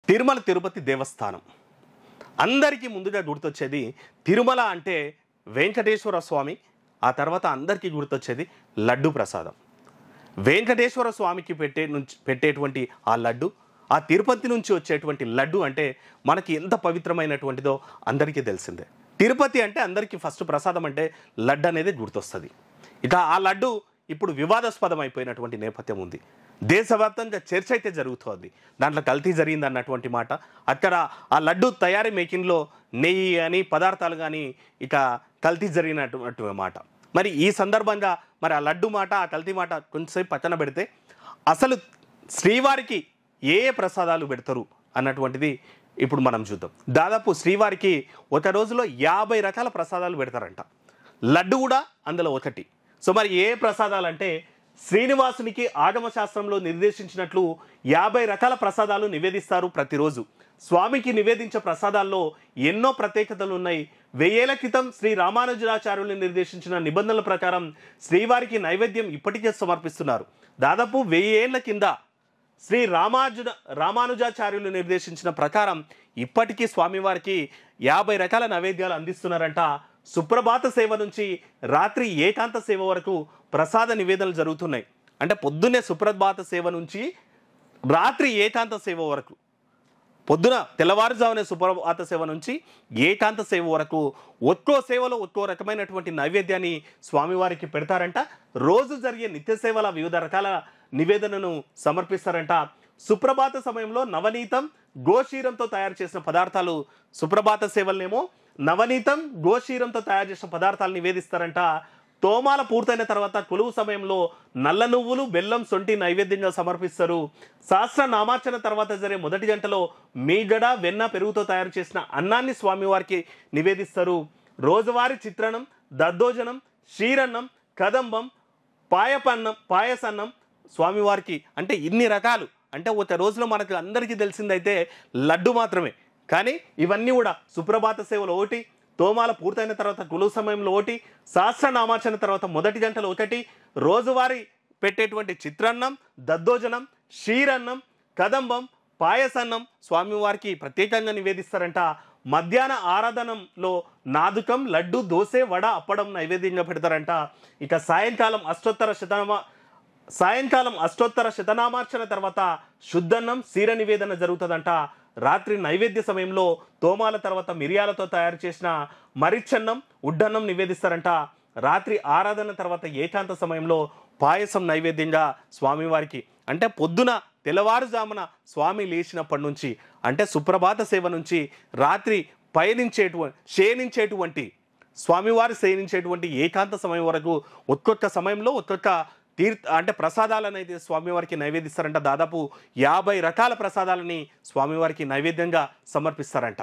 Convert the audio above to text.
తిరుమల తిరుపతి దేవస్థానం అందరికీ ముందుగా గుర్తొచ్చేది తిరుమల అంటే వెంకటేశ్వర స్వామి. ఆ తర్వాత అందరికీ గుర్తొచ్చేది లడ్డు ప్రసాదం. వెంకటేశ్వర స్వామికి పెట్టేటువంటి ఆ లడ్డు, ఆ తిరుపతి నుంచి వచ్చేటువంటి లడ్డు అంటే మనకి ఎంత పవిత్రమైనటువంటిదో అందరికీ తెలిసిందే. తిరుపతి అంటే అందరికీ ఫస్ట్ ప్రసాదం అంటే లడ్డు అనేది గుర్తొస్తుంది. ఇక ఆ లడ్డు ఇప్పుడు వివాదాస్పదం అయిపోయినటువంటి నేపథ్యం ఉంది. దేశవ్యాప్తంగా చర్చ అయితే జరుగుతోంది. దాంట్లో కల్తీ జరిగింది అన్నటువంటి మాట. అక్కడ ఆ లడ్డు తయారీ మేకింగ్లో నెయ్యి కానీ పదార్థాలు కానీ ఇక కల్తీ జరిగినటువంటి మాట. మరి ఈ సందర్భంగా మరి ఆ లడ్డు మాట, ఆ కల్తీ మాట కొంచెంసేపు పక్కన పెడితే అసలు శ్రీవారికి ఏ ఏ ప్రసాదాలు పెడతారు అన్నటువంటిది ఇప్పుడు మనం చూద్దాం. దాదాపు శ్రీవారికి ఒక రోజులో 50 రకాల ప్రసాదాలు పెడతారంట. లడ్డు కూడా అందులో ఒకటి. సో మరి ఏ ప్రసాదాలు అంటే శ్రీనివాసునికి ఆగమశాస్త్రంలో నిర్దేశించినట్లు 50 రకాల ప్రసాదాలు నివేదిస్తారు ప్రతిరోజు. స్వామికి నివేదించే ప్రసాదాల్లో ఎన్నో ప్రత్యేకతలు ఉన్నాయి. 1000 ఏళ్ల క్రితం శ్రీ రామానుజాచార్యులు నిర్దేశించిన నిబంధనల ప్రకారం శ్రీవారికి నైవేద్యం ఇప్పటికే సమర్పిస్తున్నారు. దాదాపు 1000 ఏళ్ల కింద శ్రీ రామానుజాచార్యులు నిర్దేశించిన ప్రకారం ఇప్పటికీ స్వామివారికి 50 రకాల నైవేద్యాలు అందిస్తున్నారంట. సుప్రభాత సేవ నుంచి రాత్రి ఏకాంత సేవ వరకు ప్రసాద నివేదనలు జరుగుతున్నాయి. అంటే పొద్దున్నే సుప్రభాత సేవ నుంచి రాత్రి ఏకాంత సేవ వరకు, పొద్దున తెల్లవారుజామునే సుప్రభాత సేవ నుంచి ఏకాంత సేవ వరకు ఒక్కో సేవలో ఒక్కో రకమైనటువంటి నైవేద్యాన్ని స్వామివారికి పెడతారంట. రోజు జరిగే నిత్య సేవల వివిధ రకాల నివేదనను సమర్పిస్తారంట. సుప్రభాత సమయంలో నవనీతం గోక్షీరంతో తయారు చేసిన పదార్థాలు, సుప్రభాత సేవలనేమో నవనీతం గోక్షీరంతో తయారు చేసిన పదార్థాలు నివేదిస్తారంట. తోమాల పూర్తయిన తర్వాత కొలువు సమయంలో నల్ల నువ్వులు, బెల్లం, సొంటి నైవేద్యంగా సమర్పిస్తారు. శాస్త్ర నామార్చన తర్వాత జరిగే మొదటి గంటలో మీగడ, వెన్న, పెరుగుతో తయారు చేసిన అన్నాన్ని స్వామివారికి నివేదిస్తారు. రోజువారీ చిత్రాన్నం, దద్దోజనం, క్షీరన్నం, కదంబం, పాయసన్నం స్వామివారికి. అంటే ఇన్ని రకాలు. అంటే ఒక రోజులో మనకు అందరికీ తెలిసిందైతే లడ్డు మాత్రమే. కానీ ఇవన్నీ కూడా సుప్రభాత సేవలు ఒకటి, తోమాల పూర్తయిన తర్వాత కొలువు సమయంలో ఒకటి, సహస్రనామార్చన తర్వాత మొదటి గంటలు ఒకటి, రోజువారీ పెట్టేటువంటి చిత్రాన్నం, దద్దోజనం, క్షీరన్నం, కదంబం, పాయసన్నం స్వామివారికి ప్రత్యేకంగా నివేదిస్తారంట. మధ్యాహ్న ఆరాధనంలో నాదుకం, లడ్డు, దోస, వడ, అప్పడం నైవేద్యంగా పెడతారంట. ఇక సాయంకాలం అష్టోత్తర శతనామార్చన తర్వాత శుద్ధన్నం, సీర నివేదన జరుగుతుందంట. రాత్రి నైవేద్య సమయంలో తోమాల తర్వాత మిరియాలతో తయారు చేసిన మరిచ్చన్నం, ఉడ్డన్నం నివేదిస్తారంట. రాత్రి ఆరాధన తర్వాత ఏకాంత సమయంలో పాయసం నైవేద్యంగా స్వామివారికి. అంటే పొద్దున తెల్లవారుజామున స్వామి లేచినప్పటి నుంచి, అంటే సుప్రభాత సేవ నుంచి రాత్రి శయనించేటువంటి స్వామివారి శయనించేటువంటి ఏకాంత సమయం వరకు ఒక్కొక్క సమయంలో ఒక్కొక్క అంటే ప్రసాదాలను అయితే స్వామివారికి నైవేదిస్తారంట. దాదాపు 50 రకాల ప్రసాదాలని స్వామివారికి నైవేద్యంగా సమర్పిస్తారంట.